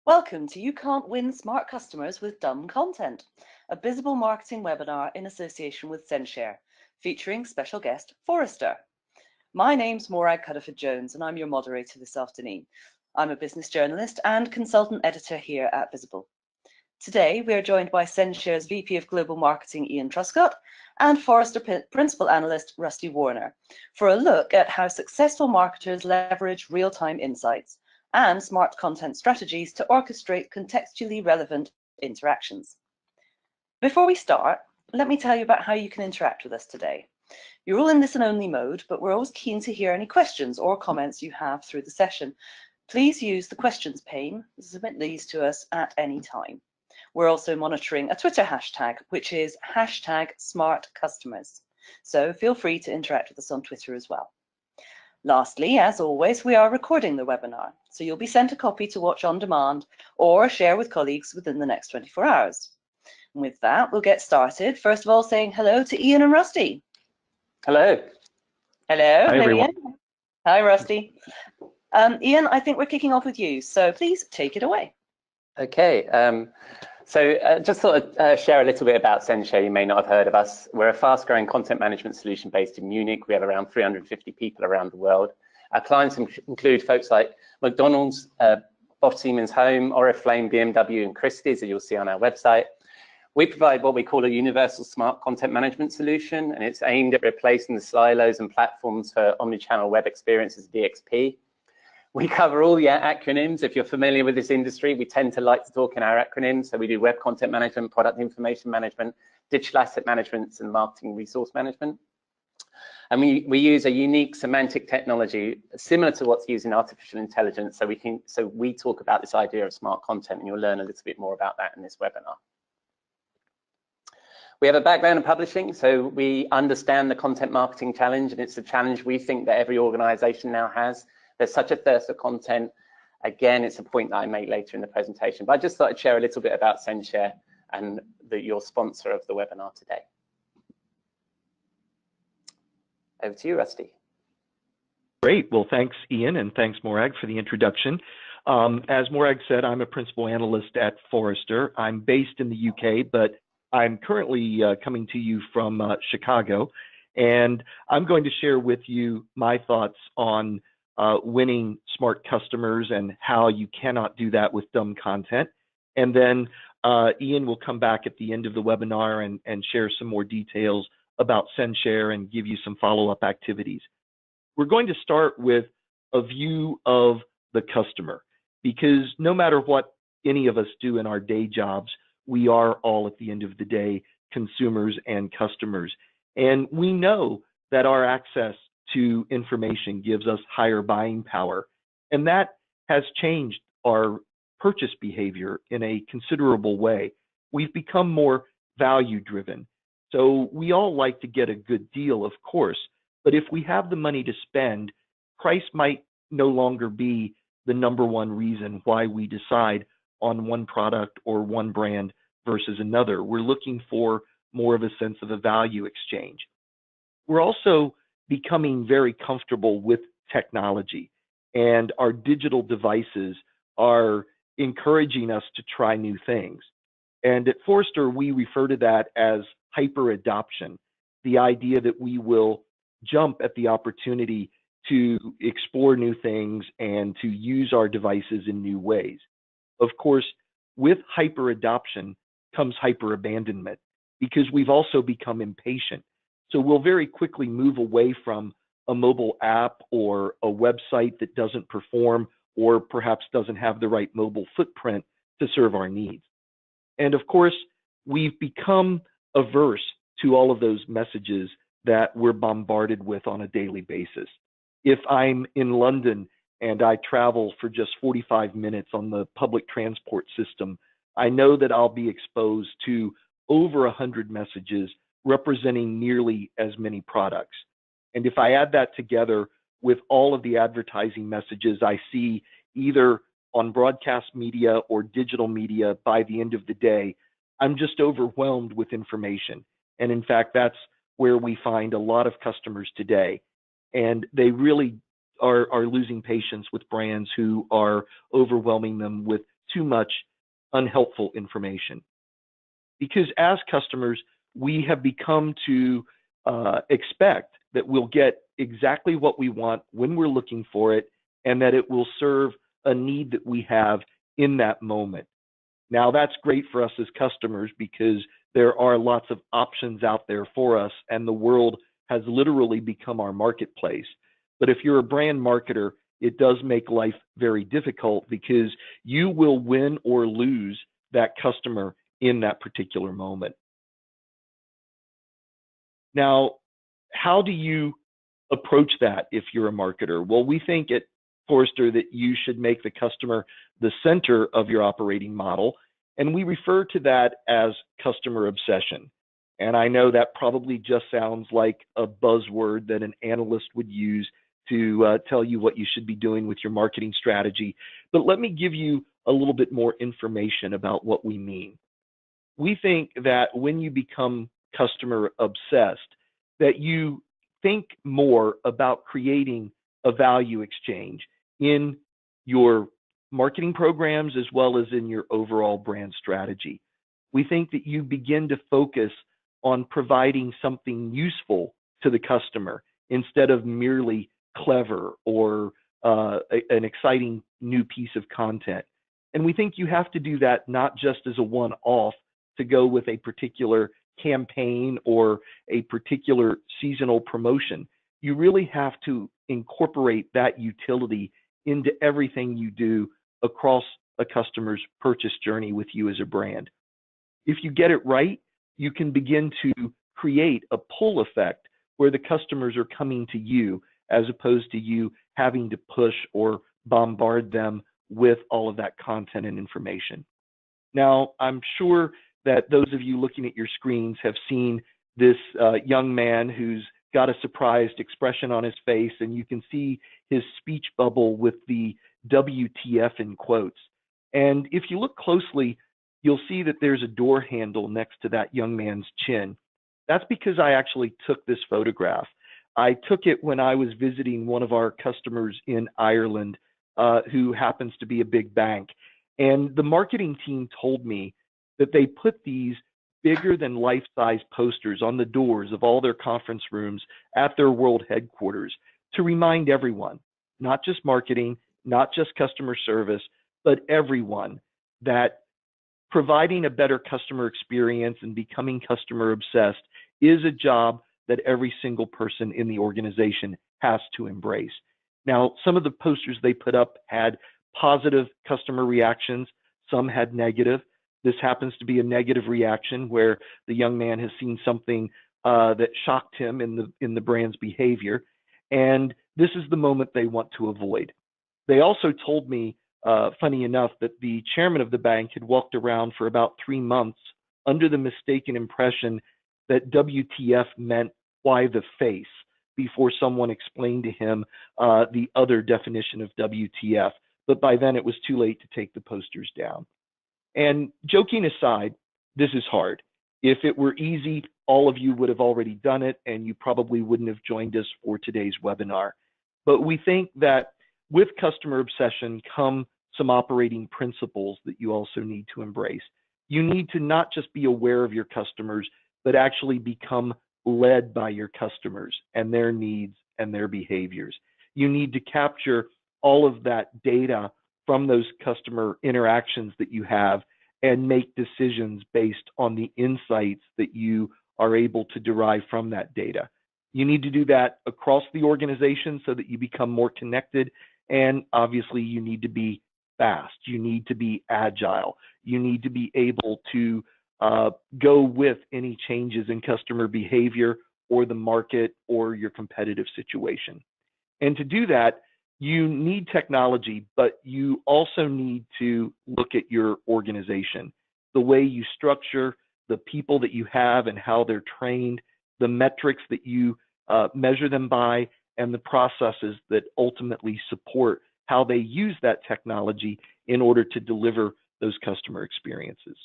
Welcome to You Can't Win Smart Customers with Dumb Content, a visible marketing webinar in association with Censhare, featuring special guest Forrester. My name's Morag Cuddiford-Jones and I'm your moderator this afternoon. I'm a business journalist and consultant editor here at Visible. Today we are joined by Censhare's VP of Global Marketing Ian Truscott and Forrester Principal Analyst Rusty Warner for a look at how successful marketers leverage real-time insights and smart content strategies to orchestrate contextually relevant interactions. Before we start, let me tell you about how you can interact with us today. You're all in listen-only mode, but we're always keen to hear any questions or comments you have through the session. Please use the questions pane to submit these to us at any time. We're also monitoring a Twitter hashtag, which is #SmartCustomers. So feel free to interact with us on Twitter as well. Lastly, as always, we are recording the webinar, so you'll be sent a copy to watch on demand or share with colleagues within the next 24 hours. And with that, we'll get started. First of all, saying hello to Ian and Rusty. Hello. Hello. Hi, everyone. Ian. Hi, Rusty. Ian, I think we're kicking off with you, so please take it away. Okay. Just thought I'd share a little bit about Censhare. You may not have heard of us. We're a fast-growing content management solution based in Munich. We have around 350 people around the world. Our clients include folks like McDonald's, Bosch Siemens Home, Oriflame, BMW, and Christie's, as you'll see on our website. We provide what we call a universal smart content management solution, and it's aimed at replacing the silos and platforms for omnichannel web experiences, DXP. We cover all the acronyms. If you're familiar with this industry, we tend to like to talk in our acronyms. So we do web content management, product information management, digital asset management, and marketing resource management. And we use a unique semantic technology similar to what's used in artificial intelligence. So we talk about this idea of smart content, and you'll learn a little bit more about that in this webinar. We have a background in publishing, so we understand the content marketing challenge, and it's a challenge we think that every organization now has. There's such a thirst for content. Again, it's a point that I make later in the presentation, but I just thought I'd share a little bit about Censhare and your sponsor of the webinar today. Over to you, Rusty. Great. Well, thanks, Ian, and thanks, Morag, for the introduction. As Morag said, I'm a principal analyst at Forrester. I'm based in the UK, but I'm currently coming to you from Chicago, and I'm going to share with you my thoughts on winning smart customers and how you cannot do that with dumb content. And then Ian will come back at the end of the webinar and share some more details about Censhare and give you some follow-up activities. We're going to start with a view of the customer, because no matter what any of us do in our day jobs, we are all at the end of the day consumers and customers. And we know that our access to information gives us higher buying power. And that has changed our purchase behavior in a considerable way. We've become more value driven. So we all like to get a good deal, of course, but if we have the money to spend, price might no longer be the #1 reason why we decide on one product or one brand versus another. We're looking for more of a sense of a value exchange. We're also becoming very comfortable with technology, and our digital devices are encouraging us to try new things. And at Forrester, we refer to that as hyper adoption, the idea that we will jump at the opportunity to explore new things and to use our devices in new ways. Of course, with hyper adoption comes hyper abandonment, because we've also become impatient. So we'll very quickly move away from a mobile app or a website that doesn't perform or perhaps doesn't have the right mobile footprint to serve our needs. And of course, we've become averse to all of those messages that we're bombarded with on a daily basis. If I'm in London and I travel for just 45 minutes on the public transport system, I know that I'll be exposed to over 100 messages representing nearly as many products. And if I add that together with all of the advertising messages I see either on broadcast media or digital media by the end of the day, I'm just overwhelmed with information. And in fact, that's where we find a lot of customers today. And they really are losing patience with brands who are overwhelming them with too much unhelpful information. Because as customers, we have become to expect that we'll get exactly what we want when we're looking for it, and that it will serve a need that we have in that moment. Now, that's great for us as customers because there are lots of options out there for us, and the world has literally become our marketplace. But if you're a brand marketer, it does make life very difficult because you will win or lose that customer in that particular moment. Now, how do you approach that if you're a marketer? Well, we think at Forrester that you should make the customer the center of your operating model, and we refer to that as customer obsession. And I know that probably just sounds like a buzzword that an analyst would use to tell you what you should be doing with your marketing strategy. But let me give you a little bit more information about what we mean. We think that when you become customer obsessed, that you think more about creating a value exchange in your marketing programs as well as in your overall brand strategy. We think that you begin to focus on providing something useful to the customer instead of merely clever or an exciting new piece of content. And we think you have to do that not just as a one-off to go with a particular campaign or a particular seasonal promotion. You really have to incorporate that utility into everything you do across a customer's purchase journey with you as a brand. If you get it right, you can begin to create a pull effect where the customers are coming to you as opposed to you having to push or bombard them with all of that content and information. Now, I'm sure that those of you looking at your screens have seen this young man who's got a surprised expression on his face, and you can see his speech bubble with the WTF in quotes. And if you look closely, you'll see that there's a door handle next to that young man's chin. That's because I actually took this photograph. I took it when I was visiting one of our customers in Ireland, who happens to be a big bank. And the marketing team told me that they put these bigger than life-size posters on the doors of all their conference rooms at their world headquarters to remind everyone, not just marketing, not just customer service, but everyone, that providing a better customer experience and becoming customer obsessed is a job that every single person in the organization has to embrace. Now, some of the posters they put up had positive customer reactions, some had negative. This happens to be a negative reaction where the young man has seen something that shocked him in the brand's behavior, and this is the moment they want to avoid. They also told me, funny enough, that the chairman of the bank had walked around for about 3 months under the mistaken impression that WTF meant why the face, before someone explained to him the other definition of WTF. But by then it was too late to take the posters down. And joking aside, this is hard. If it were easy, all of you would have already done it, and you probably wouldn't have joined us for today's webinar. But we think that with customer obsession come some operating principles that you also need to embrace. You need to not just be aware of your customers, but actually become led by your customers and their needs and their behaviors. You need to capture all of that data from those customer interactions that you have and make decisions based on the insights that you are able to derive from that data. You need to do that across the organization so that you become more connected, and obviously you need to be fast. You need to be agile. You need to be able to go with any changes in customer behavior or the market or your competitive situation. And to do that, you need technology, but you also need to look at your organization, the way you structure, the people that you have and how they're trained, the metrics that you measure them by, and the processes that ultimately support how they use that technology in order to deliver those customer experiences.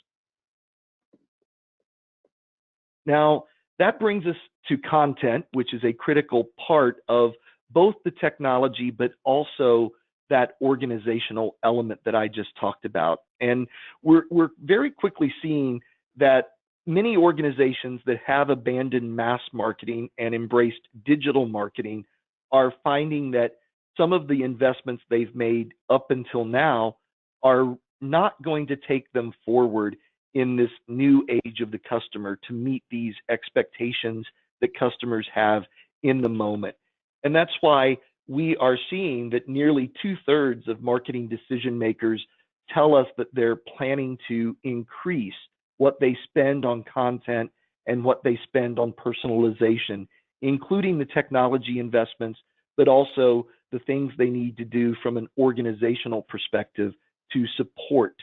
Now, that brings us to content, which is a critical part of both the technology, but also that organizational element that I just talked about. And we're very quickly seeing that many organizations that have abandoned mass marketing and embraced digital marketing are finding that some of the investments they've made up until now are not going to take them forward in this new age of the customer to meet these expectations that customers have in the moment. And that's why we are seeing that nearly 2/3 of marketing decision makers tell us that they're planning to increase what they spend on content and what they spend on personalization, including the technology investments, but also the things they need to do from an organizational perspective to support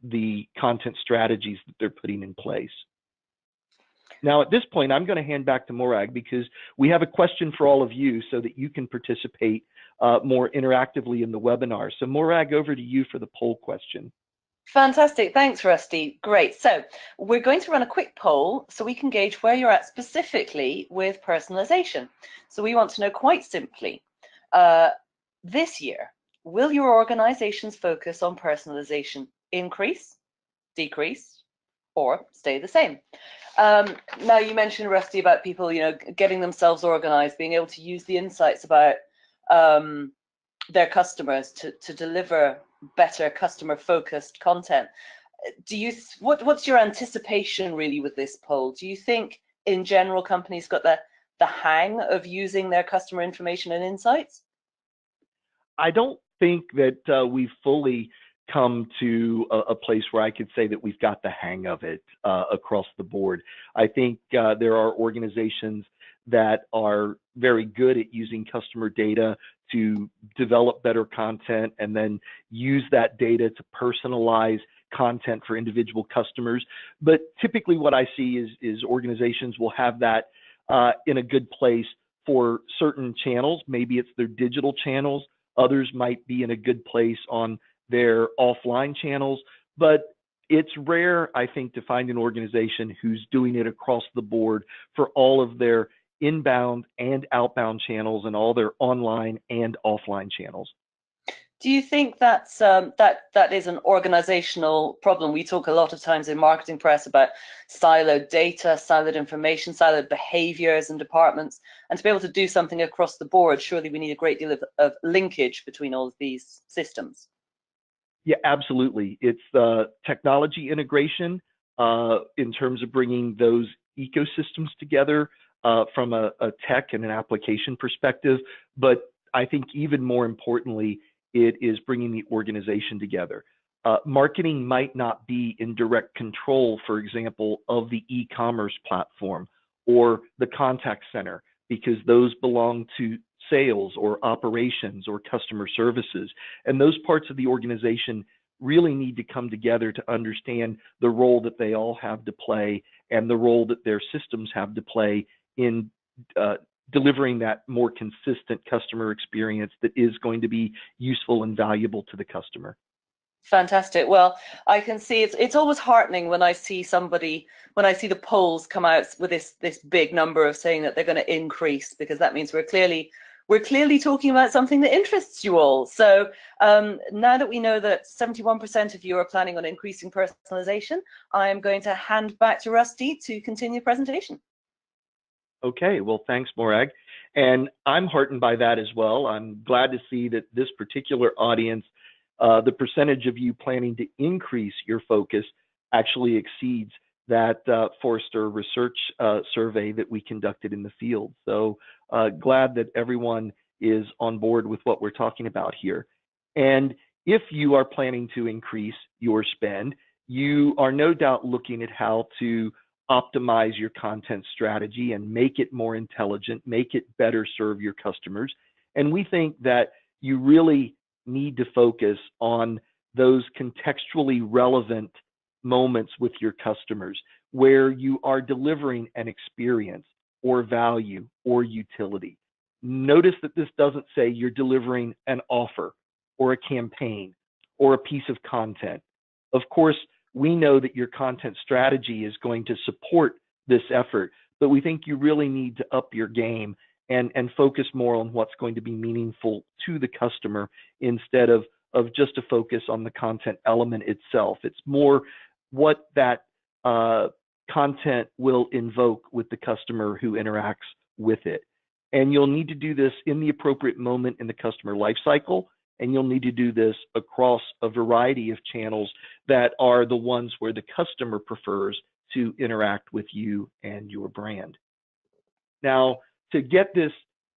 the content strategies that they're putting in place. Now, at this point, I'm going to hand back to Morag because we have a question for all of you so that you can participate more interactively in the webinar. So Morag, over to you for the poll question. Fantastic. Thanks, Rusty. Great. So we're going to run a quick poll so we can gauge where you're at specifically with personalization. So we want to know quite simply, this year, will your organization's focus on personalization increase, decrease, or stay the same? Now, you mentioned, Rusty, about people, getting themselves organized, being able to use the insights about their customers to deliver better customer-focused content. What's your anticipation really with this poll? Do you think, in general, companies got the hang of using their customer information and insights? I don't think that we've fully come to a place where I could say that we've got the hang of it across the board. I think there are organizations that are very good at using customer data to develop better content and then use that data to personalize content for individual customers. But typically what I see is organizations will have that in a good place for certain channels. Maybe it's their digital channels. Others might be in a good place on their offline channels, but it's rare, I think, to find an organization who's doing it across the board for all of their inbound and outbound channels and all their online and offline channels. Do you think that's that is an organizational problem? We talk a lot of times in marketing press about siloed data, siloed information, siloed behaviors and departments, and to be able to do something across the board, surely we need a great deal of linkage between all of these systems. Yeah, absolutely. It's the technology integration in terms of bringing those ecosystems together from a tech and an application perspective. But I think even more importantly, it is bringing the organization together. Marketing might not be in direct control, for example, of the e-commerce platform or the contact center, because those belong to sales or operations or customer services. And those parts of the organization really need to come together to understand the role that they all have to play and the role that their systems have to play in delivering that more consistent customer experience that is going to be useful and valuable to the customer. Fantastic. Well, I can see it's always heartening when I see the polls come out with this big number of saying that they're going to increase, because that means we're clearly talking about something that interests you all. So now that we know that 71% of you are planning on increasing personalization, I am going to hand back to Rusty to continue the presentation. Okay, well, thanks, Morag. And I'm heartened by that as well. I'm glad to see that this particular audience, the percentage of you planning to increase your focus actually exceeds that Forrester research survey that we conducted in the field. So glad that everyone is on board with what we're talking about here. And if you are planning to increase your spend, you are no doubt looking at how to optimize your content strategy and make it more intelligent, make it better serve your customers. And we think that you really need to focus on those contextually relevant moments with your customers where you are delivering an experience or value or utility. Notice that this doesn't say you're delivering an offer or a campaign or a piece of content. Of course, we know that your content strategy is going to support this effort, but we think you really need to up your game and focus more on what's going to be meaningful to the customer instead of just a focus on the content element itself. It's more what that content will invoke with the customer who interacts with it. And you'll need to do this in the appropriate moment in the customer lifecycle, and you'll need to do this across a variety of channels that are the ones where the customer prefers to interact with you and your brand. Now, to get this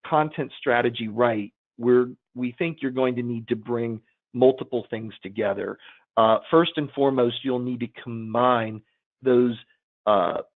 content strategy right, we think you're going to need to bring multiple things together. First and foremost, you'll need to combine those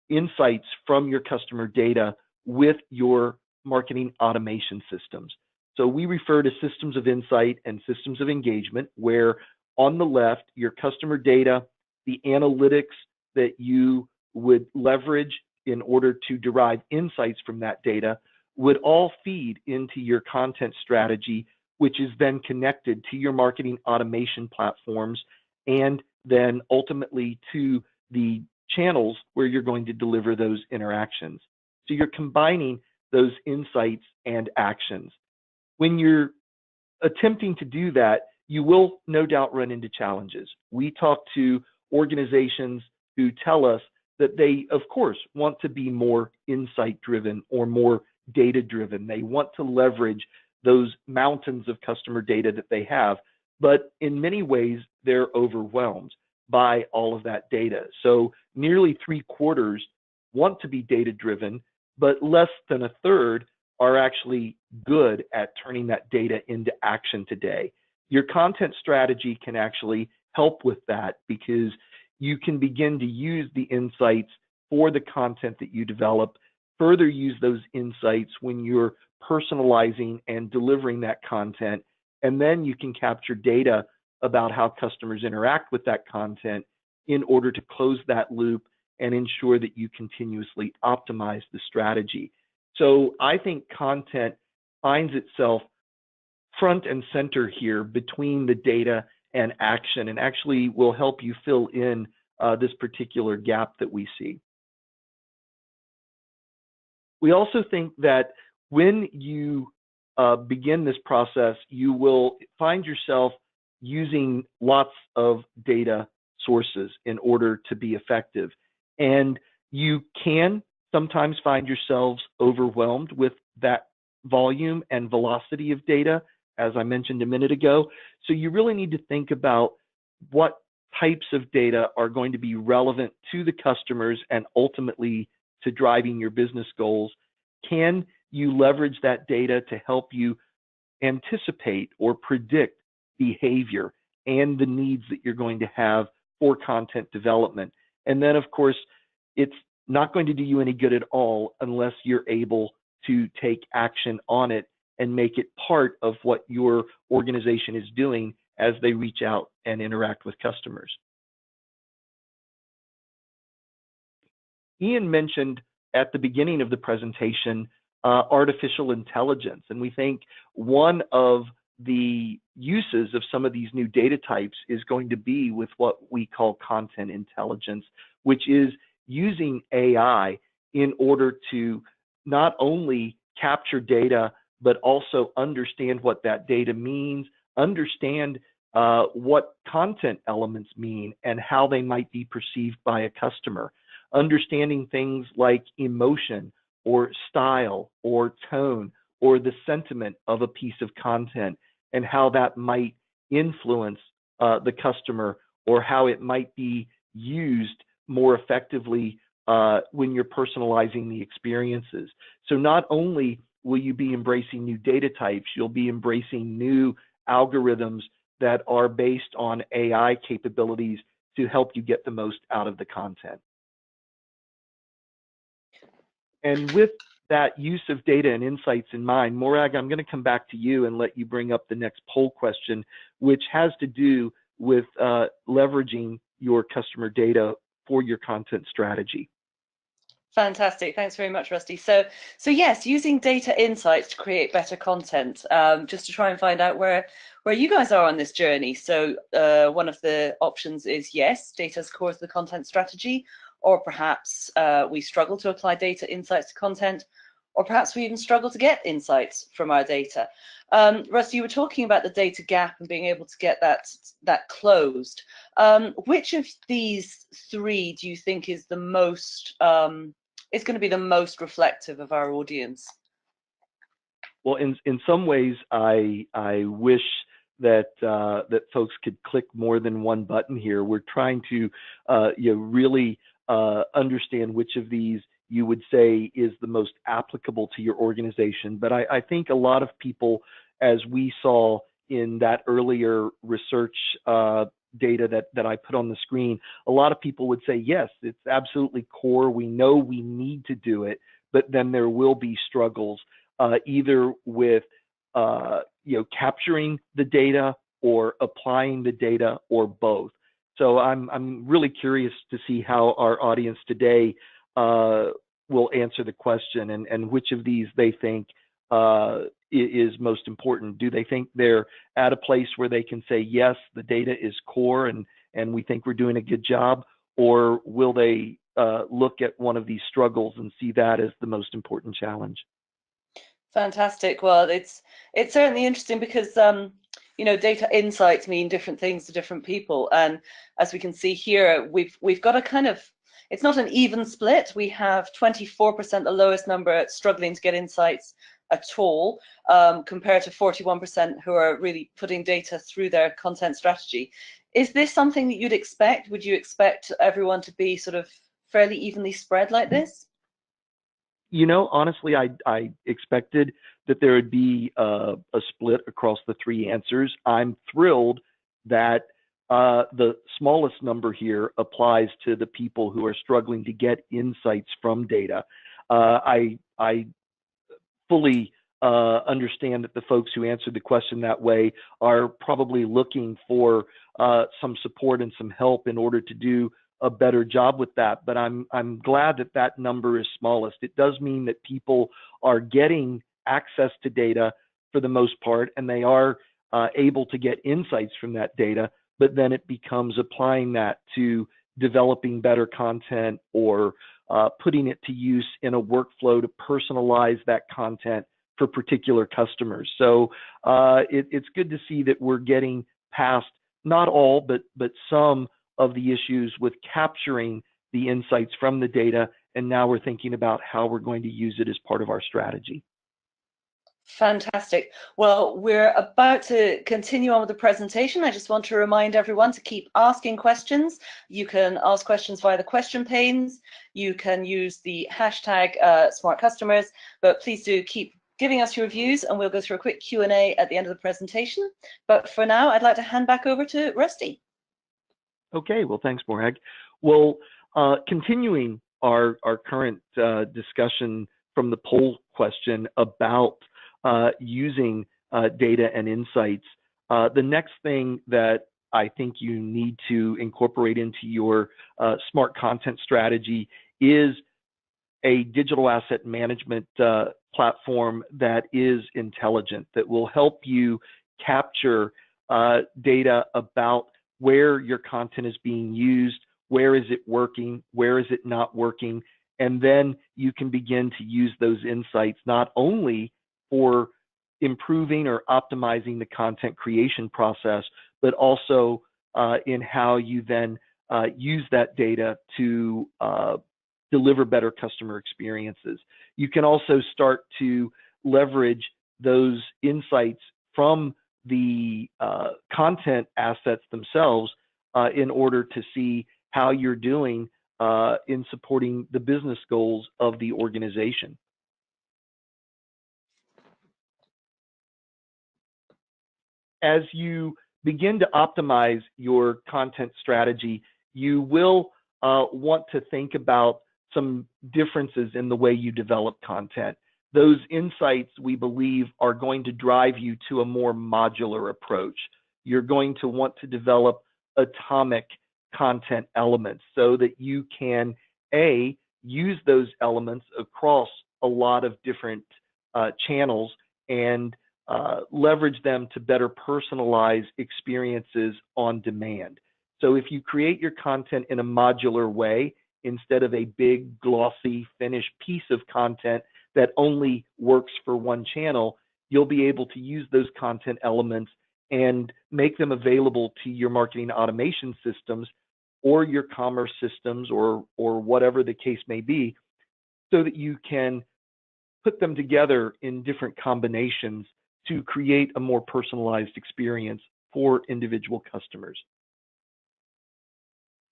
insights from your customer data with your marketing automation systems. So we refer to systems of insight and systems of engagement, where on the left, your customer data, the analytics that you would leverage in order to derive insights from that data would all feed into your content strategy, which is then connected to your marketing automation platforms and then ultimately to the channels where you're going to deliver those interactions. So you're combining those insights and actions. When you're attempting to do that, you will no doubt run into challenges. We talk to organizations who tell us that they, of course, want to be more insight-driven or more data-driven. They want to leverage those mountains of customer data that they have, but in many ways, they're overwhelmed by all of that data. So nearly 3/4 want to be data-driven, but less than 1/3 are actually good at turning that data into action today. Your content strategy can actually help with that, because you can begin to use the insights for the content that you develop, further use those insights when you're personalizing and delivering that content, and then you can capture data about how customers interact with that content in order to close that loop and ensure that you continuously optimize the strategy. So I think content finds itself front and center here between the data and action, and actually will help you fill in this particular gap that we see. We also think that when you begin this process, you will find yourself using lots of data sources in order to be effective. And you can sometimes find yourselves overwhelmed with that volume and velocity of data, as I mentioned a minute ago. So you really need to think about what types of data are going to be relevant to the customers and ultimately to driving your business goals. Can you leverage that data to help you anticipate or predict behavior and the needs that you're going to have for content development? And then, of course, it's not going to do you any good at all unless you're able to take action on it and make it part of what your organization is doing as they reach out and interact with customers. Ian mentioned at the beginning of the presentation artificial intelligence, and we think one of the uses of some of these new data types is going to be with what we call content intelligence, which is using AI in order to not only capture data, but also understand what that data means, understand what content elements mean and how they might be perceived by a customer, understanding things like emotion or style or tone or the sentiment of a piece of content and how that might influence the customer, or how it might be used more effectively when you're personalizing the experiences. So not only will you be embracing new data types, you'll be embracing new algorithms that are based on AI capabilities to help you get the most out of the content. And with that use of data and insights in mind, Morag, I'm going to come back to you and let you bring up the next poll question, which has to do with leveraging your customer data for your content strategy. Fantastic. Thanks very much, Rusty. So yes, using data insights to create better content, just to try and find out where you guys are on this journey. So one of the options is yes, data is core to the content strategy, or perhaps we struggle to apply data insights to content, or perhaps we even struggle to get insights from our data. Rusty, you were talking about the data gap and being able to get that closed. Which of these three do you think is the most is going to be the most reflective of our audience? Well, in some ways, I wish that that folks could click more than one button here. We're trying to really understand which of these you would say is the most applicable to your organization. But I think a lot of people, as we saw in that earlier research data that I put on the screen, a lot of people would say, yes, it's absolutely core. We know we need to do it, but then there will be struggles either with capturing the data or applying the data or both. So I'm really curious to see how our audience today will answer the question and which of these they think is most important. Do they think they're at a place where they can say, yes, the data is core and we think we're doing a good job, or will they look at one of these struggles and see that as the most important challenge? Fantastic. Well, it's certainly interesting because data insights mean different things to different people, and as we can see here, we've got a kind of, it's not an even split. We have 24%, the lowest number, struggling to get insights at all, compared to 41% who are really putting data through their content strategy. Is this something that you'd expect? Would you expect everyone to be sort of fairly evenly spread like this? Honestly, I expected that there would be a split across the three answers. I'm thrilled that the smallest number here applies to the people who are struggling to get insights from data. I fully understand that the folks who answered the question that way are probably looking for some support and some help in order to do a better job with that, but I'm glad that that number is smallest. It does mean that people are getting access to data for the most part, and they are able to get insights from that data, but then it becomes applying that to developing better content or putting it to use in a workflow to personalize that content for particular customers. So it's good to see that we're getting past not all, but some of the issues with capturing the insights from the data, and now we're thinking about how we're going to use it as part of our strategy. Fantastic. Well, we're about to continue on with the presentation. I just want to remind everyone to keep asking questions. You can ask questions via the question panes. You can use the hashtag #SmartCustomers, but please do keep giving us your views, and we'll go through a quick Q&A at the end of the presentation. But for now, I'd like to hand back over to Rusty. Okay, well, thanks, Morag. Well, continuing our current discussion from the poll question about using data and insights, the next thing that I think you need to incorporate into your smart content strategy is a digital asset management platform that is intelligent, that will help you capture data about where your content is being used, where is it working, where is it not working, and then you can begin to use those insights not only for improving or optimizing the content creation process, but also in how you then use that data to deliver better customer experiences. You can also start to leverage those insights from the content assets themselves in order to see how you're doing in supporting the business goals of the organization. As you begin to optimize your content strategy, you will want to think about some differences in the way you develop content. Those insights, we believe, are going to drive you to a more modular approach. You're going to want to develop atomic content elements so that you can, A, use those elements across a lot of different channels and leverage them to better personalize experiences on demand. So if you create your content in a modular way, instead of a big, glossy, finished piece of content that only works for one channel, you'll be able to use those content elements and make them available to your marketing automation systems or your commerce systems or whatever the case may be, so that you can put them together in different combinations to create a more personalized experience for individual customers.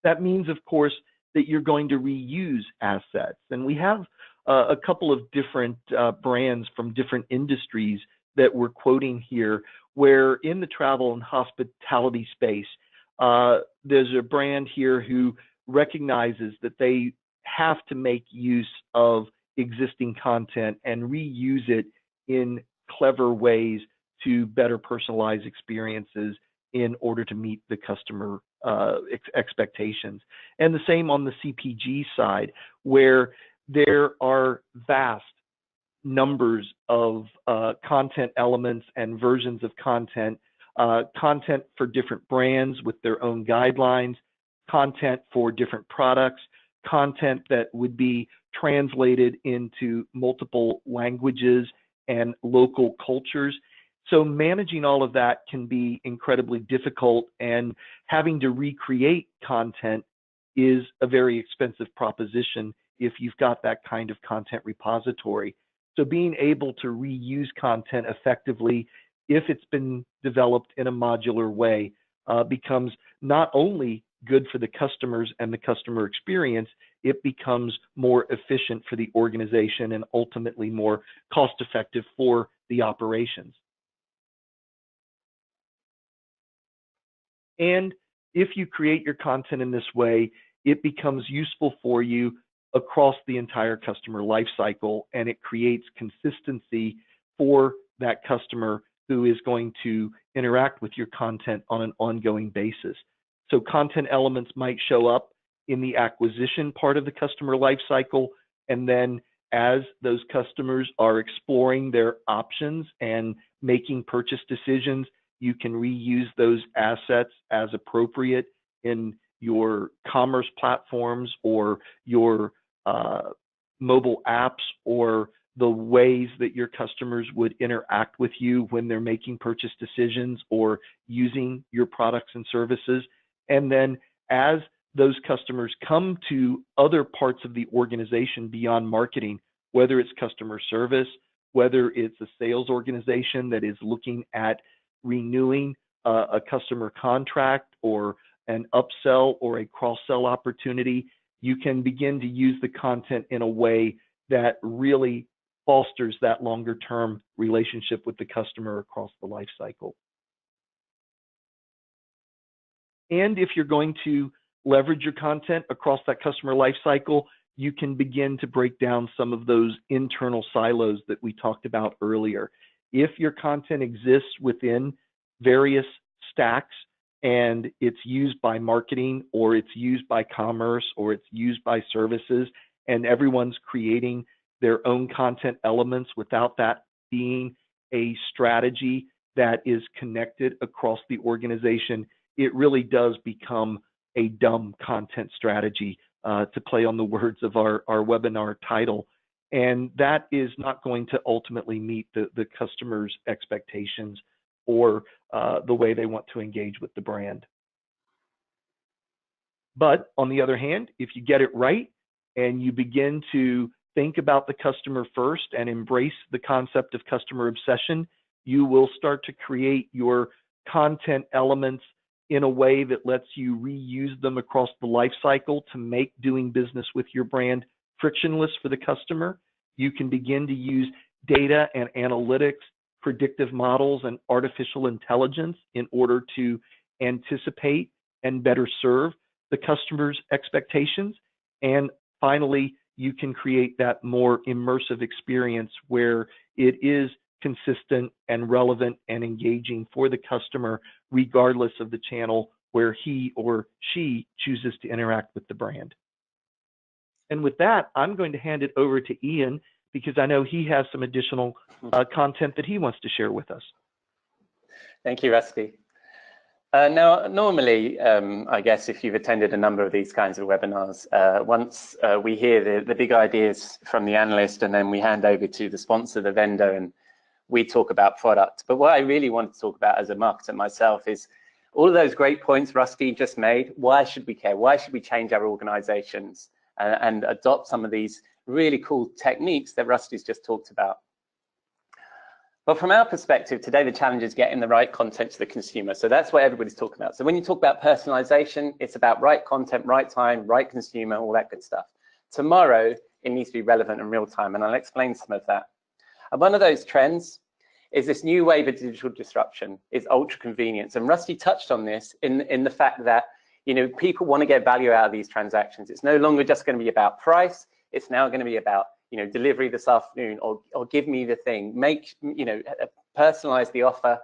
That means, of course, that you're going to reuse assets. And we have a couple of different brands from different industries that we're quoting here, where in the travel and hospitality space, there's a brand here who recognizes that they have to make use of existing content and reuse it in clever ways to better personalize experiences in order to meet the customer expectations. And the same on the CPG side, where there are vast numbers of content elements and versions of content, content for different brands with their own guidelines, content for different products, content that would be translated into multiple languages and local cultures. So managing all of that can be incredibly difficult, and having to recreate content is a very expensive proposition if you've got that kind of content repository. So being able to reuse content effectively, if it's been developed in a modular way, becomes not only good for the customers and the customer experience, it becomes more efficient for the organization and ultimately more cost effective for the operations. And if you create your content in this way, it becomes useful for you across the entire customer lifecycle, and it creates consistency for that customer who is going to interact with your content on an ongoing basis. So content elements might show up in the acquisition part of the customer lifecycle, and then as those customers are exploring their options and making purchase decisions, you can reuse those assets as appropriate in your commerce platforms or your mobile apps, or the ways that your customers would interact with you when they're making purchase decisions or using your products and services. And then as those customers come to other parts of the organization beyond marketing, whether it's customer service, whether it's a sales organization that is looking at renewing a customer contract or an upsell or a cross-sell opportunity, you can begin to use the content in a way that really fosters that longer-term relationship with the customer across the life cycle. And if you're going to leverage your content across that customer life cycle, you can begin to break down some of those internal silos that we talked about earlier. If your content exists within various stacks and it's used by marketing, or it's used by commerce, or it's used by services, and everyone's creating their own content elements without that being a strategy that is connected across the organization, it really does become a dumb content strategy, to play on the words of our webinar title. And that is not going to ultimately meet the customer's expectations or the way they want to engage with the brand. But on the other hand, if you get it right and you begin to think about the customer first and embrace the concept of customer obsession, you will start to create your content elements in a way that lets you reuse them across the life cycle to make doing business with your brand frictionless for the customer. You can begin to use data and analytics, predictive models, and artificial intelligence in order to anticipate and better serve the customer's expectations. And finally, you can create that more immersive experience where it is consistent and relevant and engaging for the customer, regardless of the channel where he or she chooses to interact with the brand. And with that, I'm going to hand it over to Ian, because I know he has some additional content that he wants to share with us. Thank you, Rusty. Now, normally, I guess if you've attended a number of these kinds of webinars, once we hear the big ideas from the analyst, and then we hand over to the sponsor, the vendor, and we talk about product. But what I really want to talk about as a marketer myself is all of those great points Rusty just made. Why should we care? Why should we change our organizations and adopt some of these really cool techniques that Rusty's just talked about? But from our perspective, today the challenge is getting the right content to the consumer. So that's what everybody's talking about. So when you talk about personalization, it's about right content, right time, right consumer, all that good stuff. Tomorrow, it needs to be relevant and real time, and I'll explain some of that. And one of those trends is this new wave of digital disruption, is ultra convenience. And Rusty touched on this in the fact that, you know, people want to get value out of these transactions. It's no longer just going to be about price. It's now going to be about, you know, delivery this afternoon, or give me the thing, make, you know, personalize the offer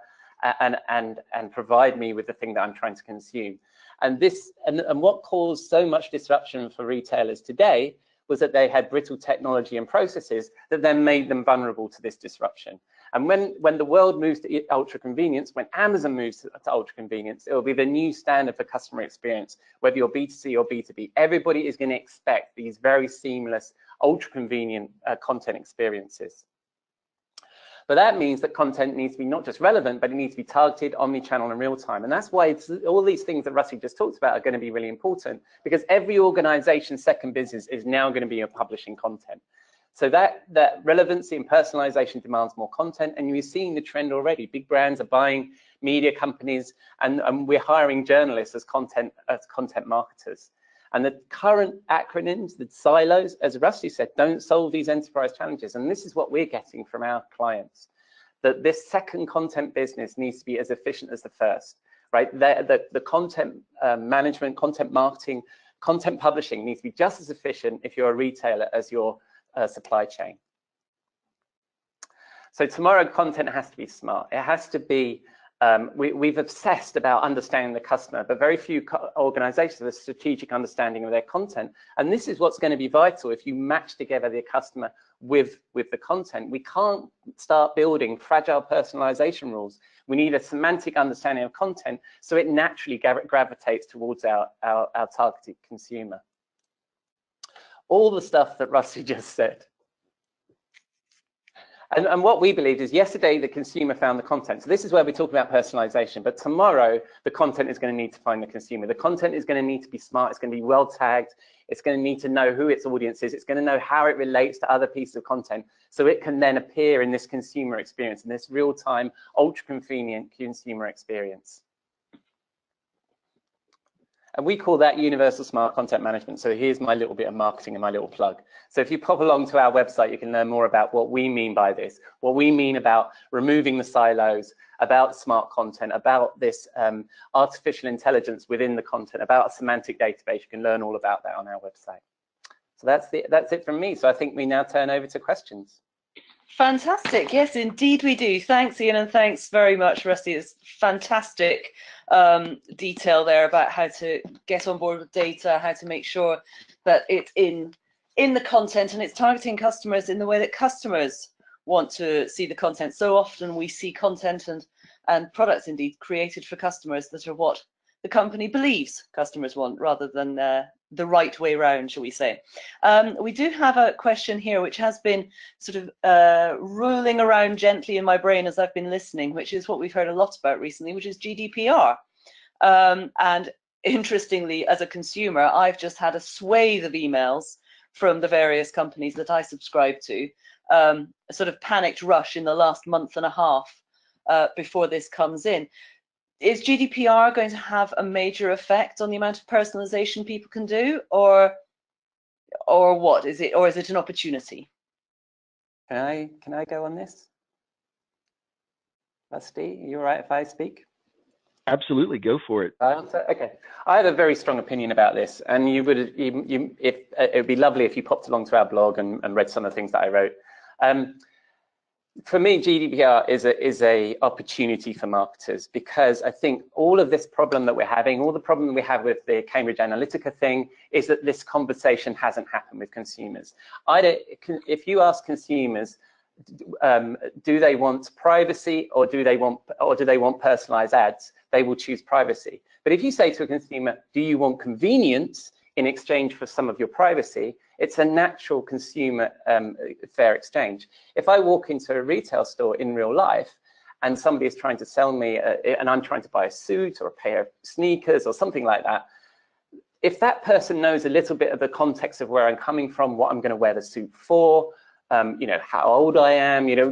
and provide me with the thing that I'm trying to consume. And this, and what caused so much disruption for retailers today was that they had brittle technology and processes that then made them vulnerable to this disruption. And when the world moves to ultra convenience, when Amazon moves to ultra convenience, it will be the new standard for customer experience, whether you're B2C or B2B. Everybody is going to expect these very seamless, ultra convenient content experiences. But that means that content needs to be not just relevant, but it needs to be targeted, omni-channel, and real time. And that's why all these things that Rusty just talked about are going to be really important, because every organization's second business is now going to be publishing content. So that relevancy and personalization demands more content, and you're seeing the trend already. Big brands are buying media companies, and we're hiring journalists as content marketers. And the current acronyms, the silos, as Rusty said, don't solve these enterprise challenges. And this is what we're getting from our clients, that this second content business needs to be as efficient as the first, right? The content management, content marketing, content publishing needs to be just as efficient if you're a retailer as your supply chain. So tomorrow, content has to be smart. It has to be, we've obsessed about understanding the customer, but very few organizations have a strategic understanding of their content. And this is what's going to be vital if you match together the customer with the content. We can't start building fragile personalization rules. We need a semantic understanding of content so it naturally gravitates towards our targeted consumer. All the stuff that Rusty just said. And what we believed is yesterday the consumer found the content. So this is where we talk about personalization, but tomorrow the content is going to need to find the consumer. The content is going to need to be smart. It's going to be well tagged. It's going to need to know who its audience is. It's going to know how it relates to other pieces of content so it can then appear in this consumer experience, in this real-time, ultra-convenient consumer experience. And we call that universal smart content management. So here's my little bit of marketing and my little plug. So if you pop along to our website, you can learn more about what we mean by this, what we mean about removing the silos, about smart content, about this artificial intelligence within the content, about a semantic database. You can learn all about that on our website. So that's it from me. So I think we now turn over to questions. Fantastic. Yes, indeed we do. Thanks, Ian, and thanks very much, Rusty. It's fantastic detail there about how to get on board with data, how to make sure that it's in the content and it's targeting customers in the way that customers want to see the content. So often we see content and products indeed created for customers that are what the company believes customers want rather than the right way round, shall we say. We do have a question here which has been sort of rolling around gently in my brain as I've been listening, which is what we've heard a lot about recently, which is GDPR. And interestingly, as a consumer, I've just had a swathe of emails from the various companies that I subscribe to, a sort of panicked rush in the last month and a half before this comes in. Is GDPR going to have a major effect on the amount of personalization people can do, or what is it, or is it an opportunity? Can I go on this? Rusty, are you all right if I speak? Absolutely, go for it. Okay, I have a very strong opinion about this, and it would be lovely if you popped along to our blog and read some of the things that I wrote. For me, GDPR is a opportunity for marketers, because I think all of this problem that we're having, all the problem we have with the Cambridge Analytica thing, is that this conversation hasn't happened with consumers. If you ask consumers, do they want privacy or do they want personalized ads? They will choose privacy. But if you say to a consumer, do you want convenience in exchange for some of your privacy? It's a natural consumer fair exchange. If I walk into a retail store in real life and somebody is trying to sell me, and I'm trying to buy a suit or a pair of sneakers or something like that, if that person knows a little bit of the context of where I'm coming from, what I'm going to wear the suit for, you know, how old I am, you know,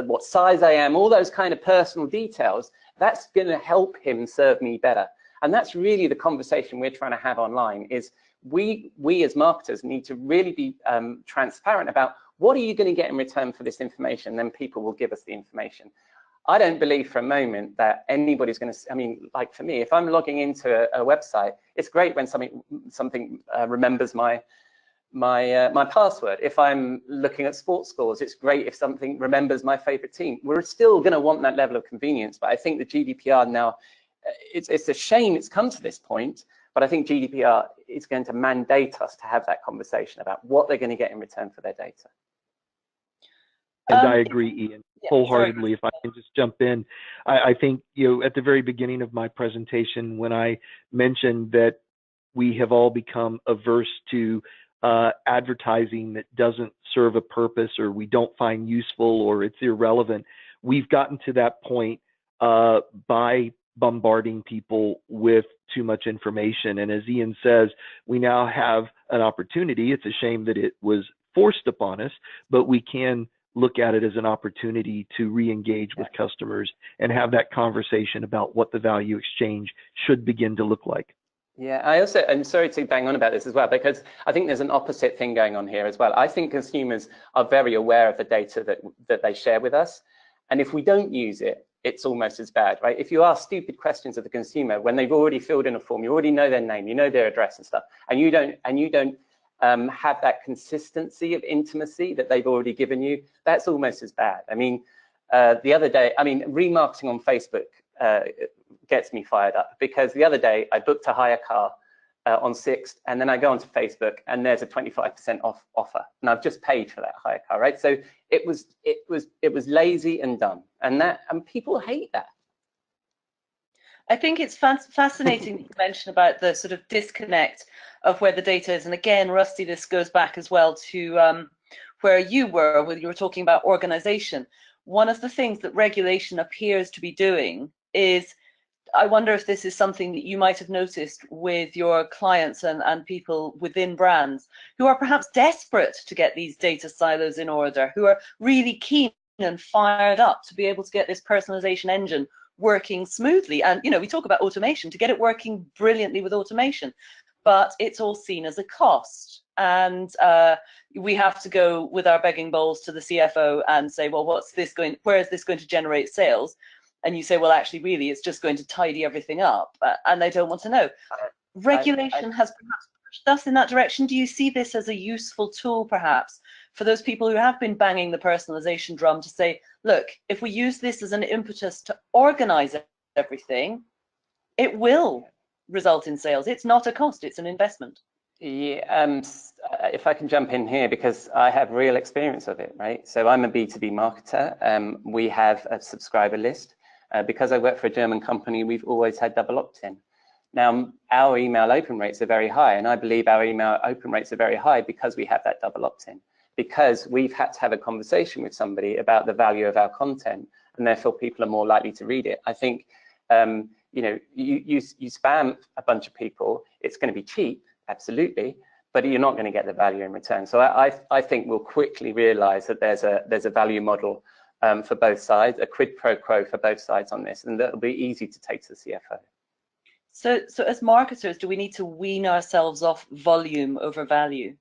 what size I am, all those kind of personal details, that's going to help him serve me better. And that's really the conversation we're trying to have online, is we as marketers need to really be transparent about what are you going to get in return for this information, then people will give us the information. I don't believe for a moment that anybody's going to, I mean, like for me, if I'm logging into a website, it's great when something remembers my password. If I'm looking at sports scores, it's great if something remembers my favorite team. We're still going to want that level of convenience, but I think the GDPR now, it's a shame it's come to this point, but I think GDPR is going to mandate us to have that conversation about what they're going to get in return for their data. And I agree, Ian, wholeheartedly. Sorry. If I can just jump in, I think, you know, at the very beginning of my presentation, when I mentioned that we have all become averse to advertising that doesn't serve a purpose, or we don't find useful, or it's irrelevant, we've gotten to that point by bombarding people with too much information. And as Ian says, we now have an opportunity. It's a shame that it was forced upon us, but we can look at it as an opportunity to re-engage with customers and have that conversation about what the value exchange should begin to look like. Yeah, I'm sorry to bang on about this as well, because I think there's an opposite thing going on here as well. I think consumers are very aware of the data that they share with us. And if we don't use it, it's almost as bad, right? If you ask stupid questions of the consumer when they've already filled in a form, you already know their name, you know their address and stuff, and you don't have that consistency of intimacy that they've already given you, that's almost as bad. I mean, the other day, I mean, remarketing on Facebook gets me fired up, because the other day I booked a hire car on 6th, and then I go onto Facebook and there's a 25% off offer, and I've just paid for that hire car, right? So it was lazy and dumb, and people hate that. I think it's fascinating that you mentioned about the sort of disconnect of where the data is. And again, Rusty, this goes back as well to where you were when you were talking about organization. One of the things that regulation appears to be doing is, I wonder if this is something that you might have noticed with your clients and people within brands who are perhaps desperate to get these data silos in order, who are really keen and fired up to be able to get this personalization engine working smoothly. And, you know, we talk about automation, to get it working brilliantly with automation, but it's all seen as a cost. And we have to go with our begging bowls to the CFO and say, well, where is this going to generate sales? And you say, well, actually, really, it's just going to tidy everything up. And they don't want to know. Regulation has perhaps pushed us in that direction. Do you see this as a useful tool, perhaps, for those people who have been banging the personalization drum to say, look, if we use this as an impetus to organize everything, it will result in sales. It's not a cost, it's an investment. Yeah, if I can jump in here, because I have real experience of it, right? So I'm a B2B marketer. We have a subscriber list. Because I work for a German company, we've always had double opt-in. Now, our email open rates are very high, and I believe our email open rates are very high because we have that double opt-in, because we've had to have a conversation with somebody about the value of our content, and therefore people are more likely to read it. I think, you know, you spam a bunch of people, it's going to be cheap, absolutely, but you're not going to get the value in return. So I think we'll quickly realize that there's a value model for both sides, a quid pro quo for both sides on this, and that'll be easy to take to the CFO. So as marketers, do we need to wean ourselves off volume over value?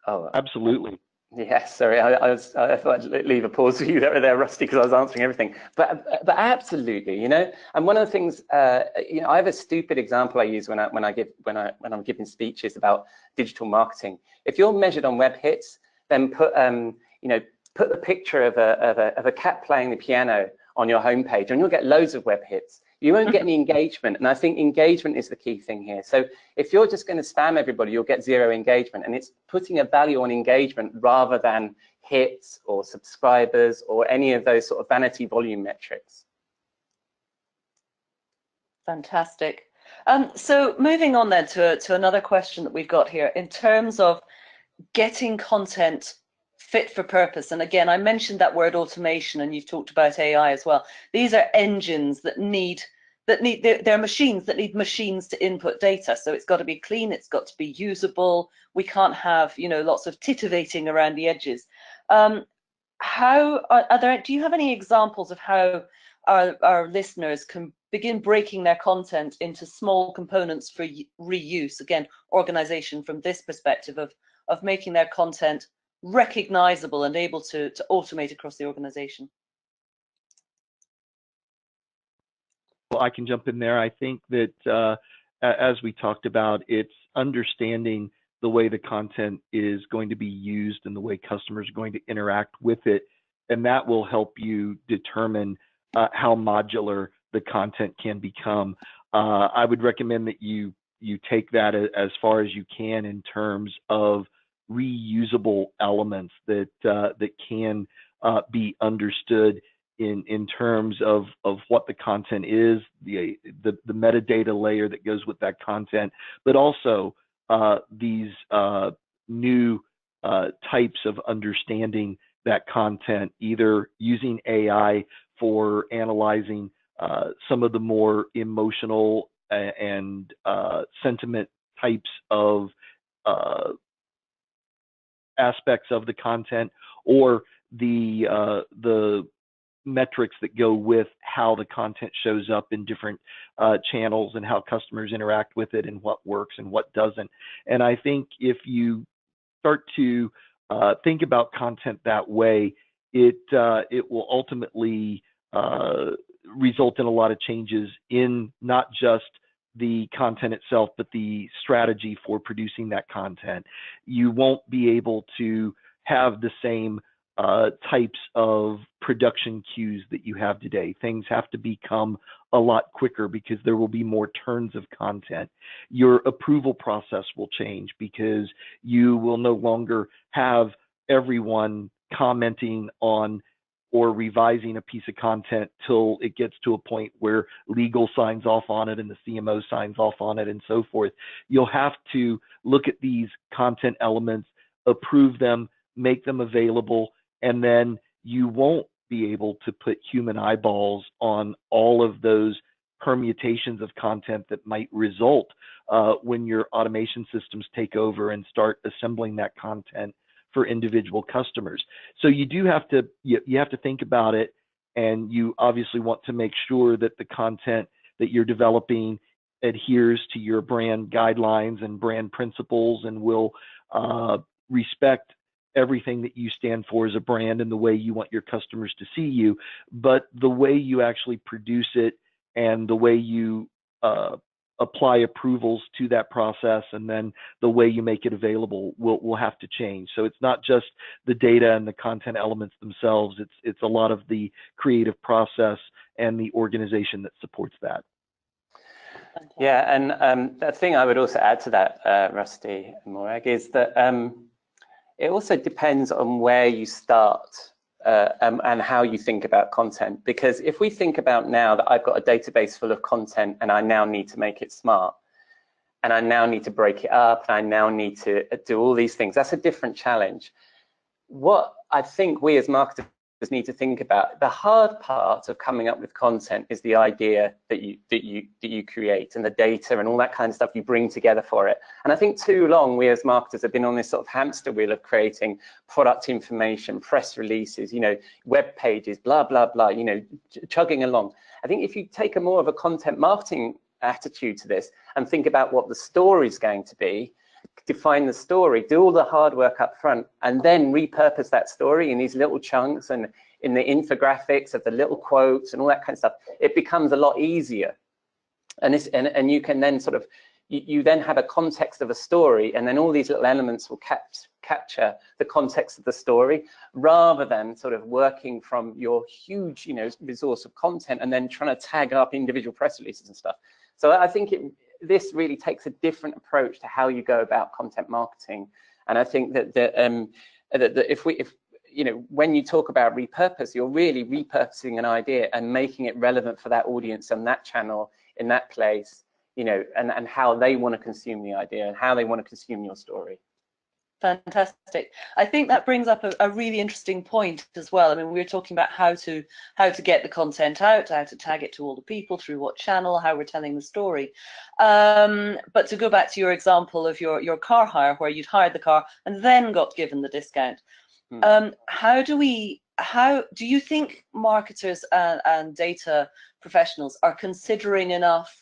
Oh, absolutely. Yeah, sorry, I thought I'd leave a pause for you there, Rusty, because I was answering everything. But absolutely, you know. And one of the things, you know, I have a stupid example I use when I'm giving speeches about digital marketing. If you're measured on web hits, then put the picture of a cat playing the piano on your homepage, and you'll get loads of web hits. You won't get any engagement. And I think engagement is the key thing here. So if you're just going to spam everybody, you'll get zero engagement. And it's putting a value on engagement rather than hits or subscribers or any of those sort of vanity volume metrics. Fantastic. So moving on then to another question that we've got here in terms of getting content fit for purpose. And again, I mentioned that word automation, and you've talked about AI as well. These are engines that they're machines that need machines to input data. So it's got to be clean, it's got to be usable. We can't have, you know, lots of titivating around the edges. Do you have any examples of how our listeners can begin breaking their content into small components for reuse? Again, organization from this perspective of making their content recognizable and able to automate across the organization. Well, I can jump in there. I think that as we talked about, it's understanding the way the content is going to be used and the way customers are going to interact with it. And that will help you determine how modular the content can become. I would recommend that you take that as far as you can in terms of reusable elements that can be understood in terms of what the content is, the metadata layer that goes with that content, but also these new types of understanding that content, either using AI for analyzing some of the more emotional and sentiment types of aspects of the content, or the metrics that go with how the content shows up in different channels and how customers interact with it and what works and what doesn't. And I think if you start to think about content that way, it will ultimately result in a lot of changes in not just the content itself, but the strategy for producing that content. You won't be able to have the same types of production queues that you have today. Things have to become a lot quicker because there will be more turns of content. Your approval process will change because you will no longer have everyone commenting on or revising a piece of content till it gets to a point where legal signs off on it and the CMO signs off on it and so forth. You'll have to look at these content elements, approve them, make them available, and then you won't be able to put human eyeballs on all of those permutations of content that might result when your automation systems take over and start assembling that content for individual customers. So you do have to, you have to think about it, and you obviously want to make sure that the content that you're developing adheres to your brand guidelines and brand principles and will respect everything that you stand for as a brand and the way you want your customers to see you. But the way you actually produce it and the way you apply approvals to that process and then the way you make it available will have to change. So it's not just the data and the content elements themselves, it's a lot of the creative process and the organization that supports that. Yeah, and the thing I would also add to that, Rusty and Morag, is that it also depends on where you start and how you think about content. Because if we think about now that I've got a database full of content and I now need to make it smart, and I now need to break it up, and I now need to do all these things, that's a different challenge. What I think we as marketers need to think about, the hard part of coming up with content is the idea that you create and the data and all that kind of stuff you bring together for it. And I think too long we as marketers have been on this sort of hamster wheel of creating product information, press releases, you know, web pages, blah blah blah, you know, chugging along. I think if you take a more of a content marketing attitude to this and think about what the story is going to be, define the story, do all the hard work up front, and then repurpose that story in these little chunks and in the infographics of the little quotes and all that kind of stuff, it becomes a lot easier. And you can then sort of you then have a context of a story, and then all these little elements will capture the context of the story, rather than sort of working from your huge, resource of content and then trying to tag up individual press releases and stuff. So I think this really takes a different approach to how you go about content marketing. And I think that if when you talk about repurpose, you're really repurposing an idea and making it relevant for that audience and that channel in that place, and how they want to consume the idea and how they want to consume your story. Fantastic. I think that brings up a really interesting point as well. I mean, we were talking about how to get the content out, how to tag it to all the people, through what channel, how we're telling the story. But to go back to your example of your car hire, where you'd hired the car and then got given the discount, how do you think marketers and data professionals are considering enough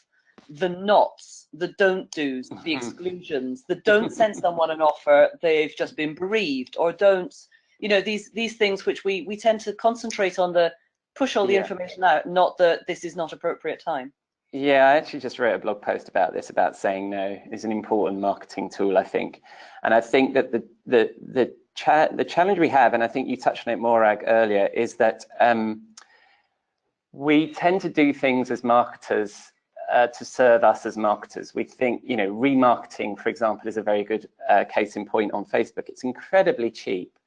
the nots, the don't do's, the exclusions, the don't send someone an offer they've just been bereaved, or don't, these things which we tend to concentrate on, the push all the information out, not that this is not appropriate time? Yeah, I actually just wrote a blog post about this, about saying no is an important marketing tool, I think. And I think that the challenge we have, and I think you touched on it, Morag, earlier, is that we tend to do things as marketers to serve us as marketers. We think, remarketing, for example, is a very good case in point on Facebook. It's incredibly cheap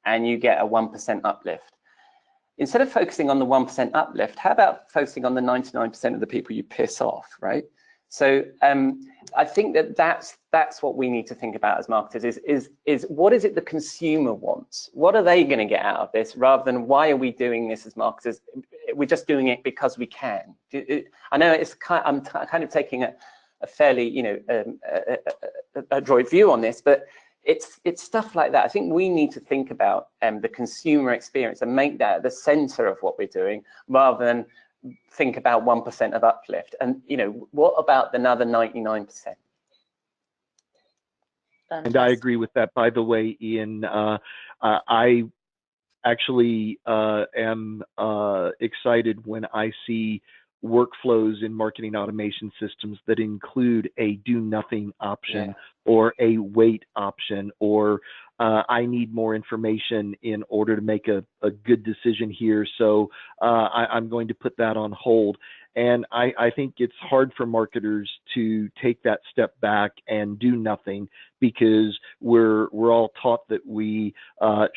and you get a 1% uplift. Instead of focusing on the 1% uplift, how about focusing on the 99% of the people you piss off, right? So I think that's what we need to think about as marketers, is what is it the consumer wants? What are they going to get out of this, rather than why are we doing this as marketers? We're just doing it because we can. I know I'm kind of taking a fairly, adroit view on this, but it's stuff like that. I think we need to think about the consumer experience and make that the center of what we're doing, rather than think about 1% of uplift. And what about another 99%? And I agree with that. By the way, Ian, I actually am excited when I see workflows in marketing automation systems that include a do nothing option, or a wait option, or I need more information in order to make a good decision here, so I'm going to put that on hold. And I think it's hard for marketers to take that step back and do nothing, because we're all taught that we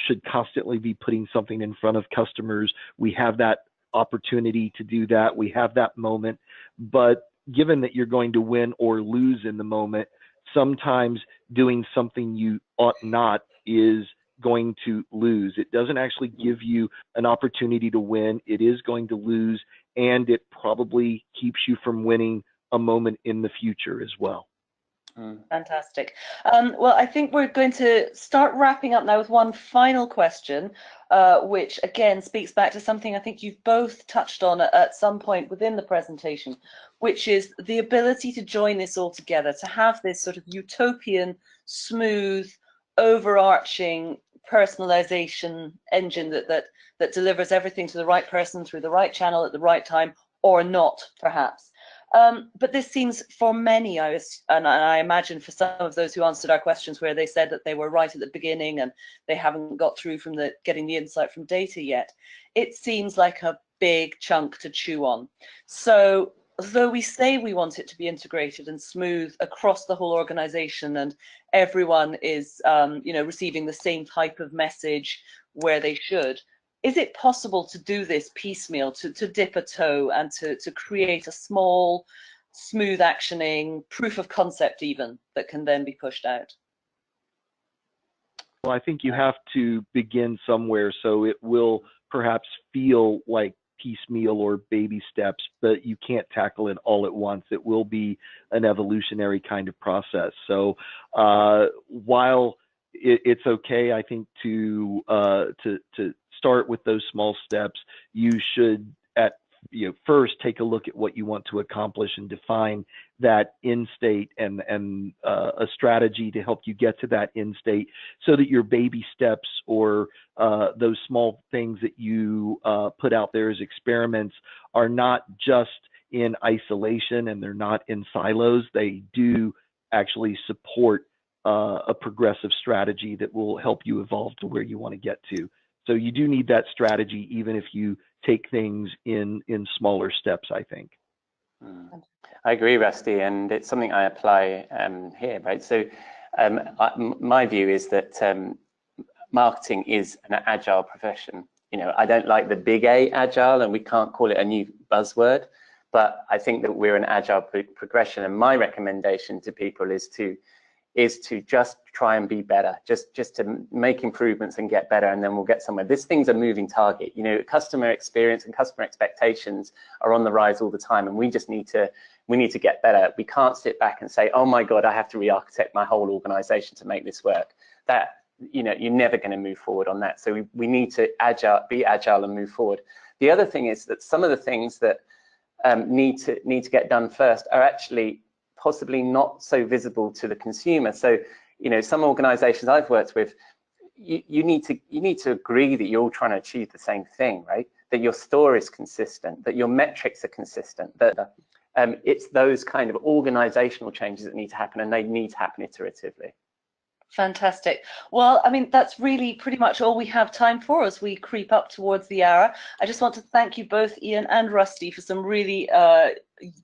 should constantly be putting something in front of customers. We have that opportunity to do that. We have that moment. But given that you're going to win or lose in the moment, sometimes doing something you ought not is going to lose. It doesn't actually give you an opportunity to win. It is going to lose, and it probably keeps you from winning a moment in the future as well. Fantastic. Well, I think we're going to start wrapping up now with one final question, which again speaks back to something I think you've both touched on at some point within the presentation, which is the ability to join this all together, to have this sort of utopian, smooth, overarching personalization engine that delivers everything to the right person through the right channel at the right time, or not, perhaps. But this seems, for many, and I imagine for some of those who answered our questions where they said that they were right at the beginning and they haven't got through from getting the insight from data yet, it seems like a big chunk to chew on. So though we say we want it to be integrated and smooth across the whole organization, and everyone is receiving the same type of message where they should, is it possible to do this piecemeal, to dip a toe and to create a small, smooth actioning proof of concept even that can then be pushed out? Well, I think you have to begin somewhere, so it will perhaps feel like piecemeal or baby steps, but you can't tackle it all at once. It will be an evolutionary kind of process. So while it's okay, I think, to start with those small steps, you should first take a look at what you want to accomplish and define that end state, and a strategy to help you get to that end state, so that your baby steps, or those small things that you put out there as experiments, are not just in isolation and they're not in silos. They do actually support a progressive strategy that will help you evolve to where you want to get to. So you do need that strategy, even if you take things in smaller steps, I think. I agree, Rusty, and it's something I apply here, right? So my view is that marketing is an agile profession. You know, I don't like the big A, agile, and we can't call it a new buzzword, but I think that we're an agile progression. And my recommendation to people is to just try and be better, just to make improvements and get better, and then we'll get somewhere. This thing's a moving target. You know, customer experience and customer expectations are on the rise all the time, and we need to get better. We can't sit back and say, oh my God, I have to re-architect my whole organization to make this work. That, you know, you're never going to move forward on that. So we need to be agile and move forward. The other thing is that some of the things that need to get done first are actually possibly not so visible to the consumer. So, you know, some organizations I've worked with, you need to agree that you're all trying to achieve the same thing, right? That your store is consistent, that your metrics are consistent, that it's those kind of organizational changes that need to happen, and they need to happen iteratively. Fantastic. Well, I mean, that's really pretty much all we have time for as we creep up towards the hour. I just want to thank you both, Ian and Rusty, for some really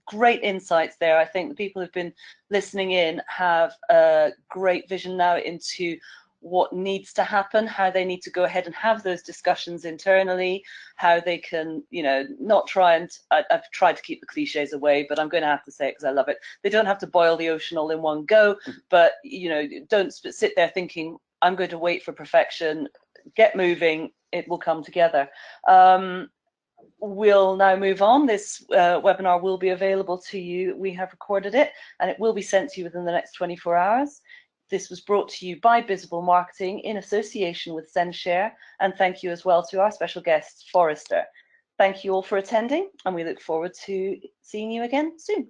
great insights there. I think the people who've been listening in have a great vision now into what needs to happen, how they need to go ahead and have those discussions internally, how they can, you know, not try and, I've tried to keep the cliches away, but I'm going to have to say it because I love it. They don't have to boil the ocean all in one go, but, you know, don't sit there thinking, I'm going to wait for perfection. Get moving, it will come together. We'll now move on. This webinar will be available to you. We have recorded it and it will be sent to you within the next 24 hours. This was brought to you by Visible Marketing in association with Censhare, and thank you as well to our special guest, Forrester. Thank you all for attending, and we look forward to seeing you again soon.